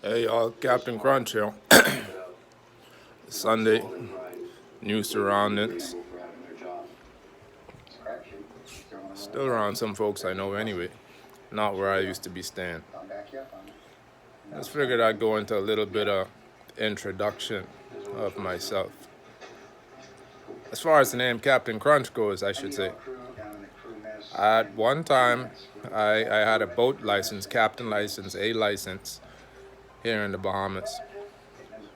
Hey y'all, Captain Crunch here. Sunday, new surroundings. Still around some folks I know anyway. Not where I used to be staying. Just figured I'd go into a little bit of introduction of myself. As far as the name Captain Crunch goes, I should say. At one time, I had a boat license, captain license, A license here in the Bahamas.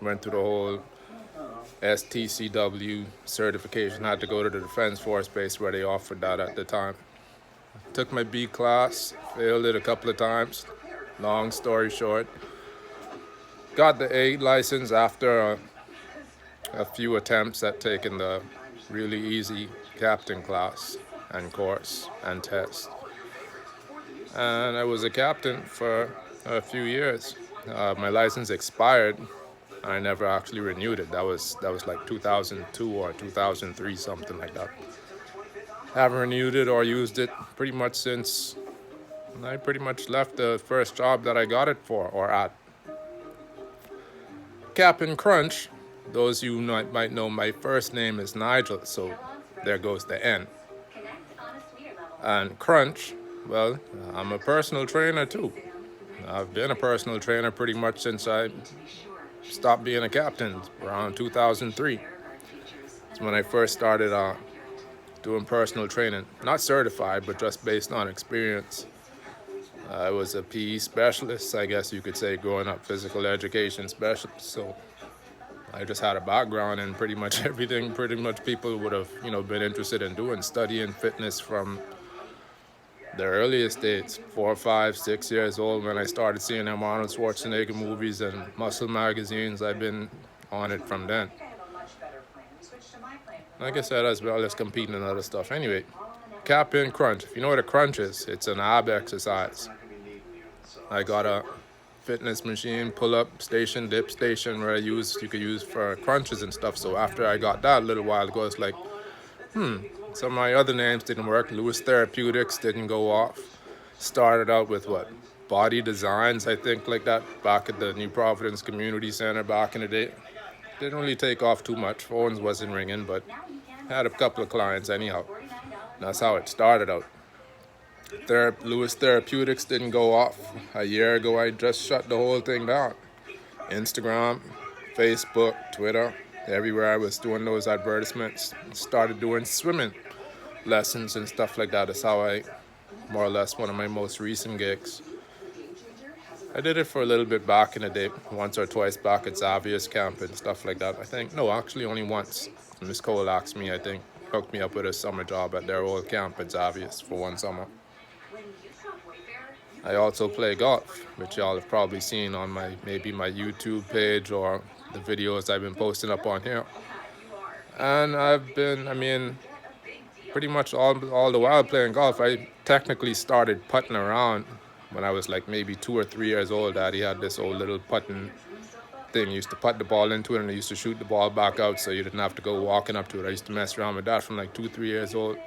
Went through the whole STCW certification. Had to go to the Defense Force Base where they offered that at the time. Took my B class, failed it a couple of times. Long story short, got the A license after a few attempts at taking the really easy captain class and course and test. And I was a captain for a few years. My license expired. I never actually renewed it. That was like 2002 or 2003, something like that. Haven't renewed it or used it pretty much since I pretty much left the first job that I got it for or at. CapNCrunch, those you might know, my first name is Nigel, so there goes the N. And Crunch, well, I'm a personal trainer too. I've been a personal trainer pretty much since I stopped being a captain around 2003. It's when I first started doing personal training. Not certified, but just based on experience. I was a PE specialist, I guess you could say, growing up, physical education specialist. So I just had a background in pretty much everything pretty much people would have, been interested in doing, studying fitness from the earliest days, 4, 5, 6 years old when I started seeing them Arnold Schwarzenegger movies and muscle magazines. I've been on it from then. Like I said, as well as competing in other stuff. Anyway, CapNCrunch. If you know what a crunch is, it's an ab exercise. I got a fitness machine, pull-up station, dip station where you could use for crunches and stuff. So after I got that a little while ago, it's like, some of my other names didn't work. Lewis Therapeutics didn't go off. Started out with Body Designs, I think, like that, back at the New Providence Community Center back in the day. Didn't really take off too much. Phones wasn't ringing, but had a couple of clients anyhow. That's how it started out. Lewis Therapeutics didn't go off. A year ago, I just shut the whole thing down. Instagram, Facebook, Twitter, everywhere I was doing those advertisements. Started doing swimming lessons and stuff like that. That's how I, more or less, one of my most recent gigs. I did it for a little bit back in the day, once or twice back at Xavier's camp and stuff like that. I think, no, actually only once. Miss Cole asked me, I think, hooked me up with a summer job at their old camp at Xavier's for one summer. I also play golf, which y'all have probably seen on maybe my YouTube page or the videos I've been posting up on here. And I've been, pretty much all the while playing golf. I technically started putting around when I was like maybe 2 or 3 years old. Daddy had this old little putting thing. He used to put the ball into it and he used to shoot the ball back out so you didn't have to go walking up to it. I used to mess around with that from like 2, 3 years old.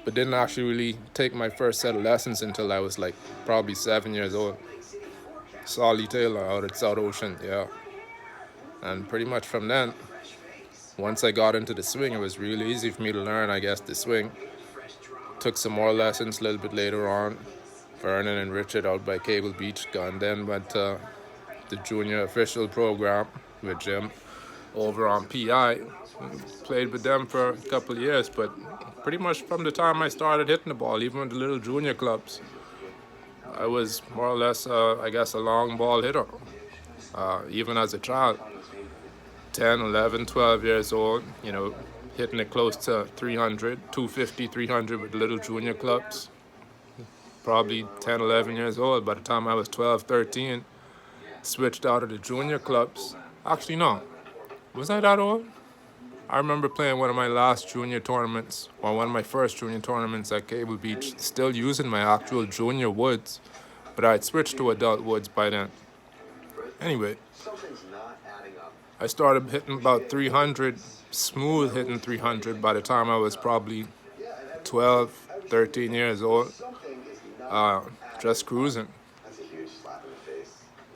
But didn't actually really take my first set of lessons until I was like probably 7 years old. Solly Taylor out at South Ocean, yeah. And pretty much from then, once I got into the swing, it was really easy for me to learn, I guess, the swing. Took some more lessons a little bit later on. Vernon and Richard out by Cable Beach, and then went to the junior official program with Jim over on PI. Played with them for a couple of years, but pretty much from the time I started hitting the ball, even with the little junior clubs, I was more or less, I guess, a long ball hitter. Even as a child, 10, 11, 12 years old, hitting it close to 300, 250, 300 with little junior clubs. Probably 10, 11 years old. By the time I was 12, 13, switched out of the junior clubs. Actually, no. Was I that old? I remember playing one of my last junior tournaments, or one of my first junior tournaments at Cable Beach, still using my actual junior woods, but I had switched to adult woods by then. Anyway, I started hitting about 300, smooth hitting 300 by the time I was probably 12, 13 years old. Just cruising.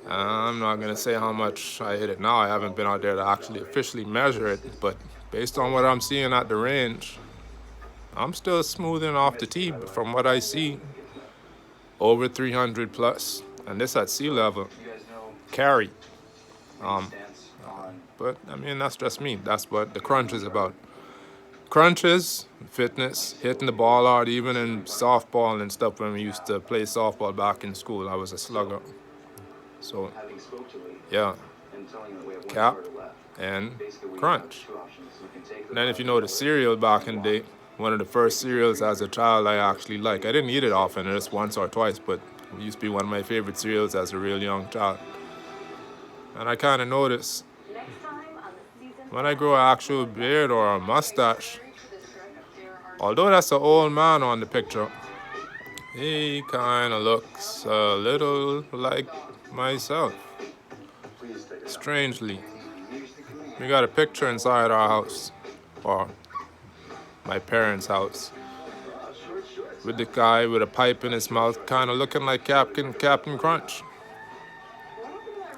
I'm not gonna say how much I hit it now. I haven't been out there to actually officially measure it, but based on what I'm seeing at the range, I'm still smoothing off the tee. But from what I see, over 300 plus, and this at sea level, carry. Um, but I mean, that's just me. That's what the crunch is about. Crunches, fitness, hitting the ball hard, even in softball and stuff. When we used to play softball back in school, I was a slugger. So, yeah, cap and crunch. And then if you know the cereal back in the day, one of the first cereals as a child I actually like. I didn't eat it often, just once or twice, but it used to be one of my favorite cereals as a real young child. And I kind of noticed when I grow an actual beard or a mustache, although that's an old man on the picture, he kind of looks a little like myself. Strangely. We got a picture inside our house, or my parents' house, with the guy with a pipe in his mouth, kind of looking like Captain Crunch.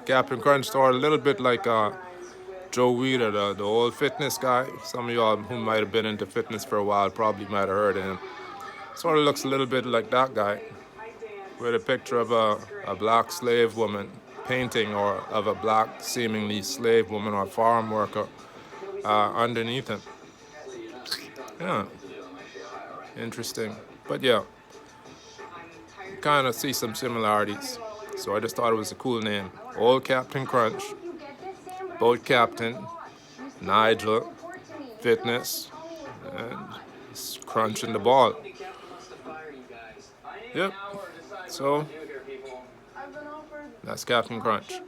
Captain Crunch sort of a little bit like Joe Weider, the old fitness guy. Some of y'all who might have been into fitness for a while probably might have heard of him. Sort of looks a little bit like that guy, with a picture of a black slave woman painting, or of a black seemingly slave woman or farm worker underneath him. Yeah, interesting. But yeah, kind of see some similarities. So I just thought it was a cool name. Old Captain Crunch, Boat Captain, Nigel, Fitness, and crunching the ball. Yep. So that's Captain Crunch.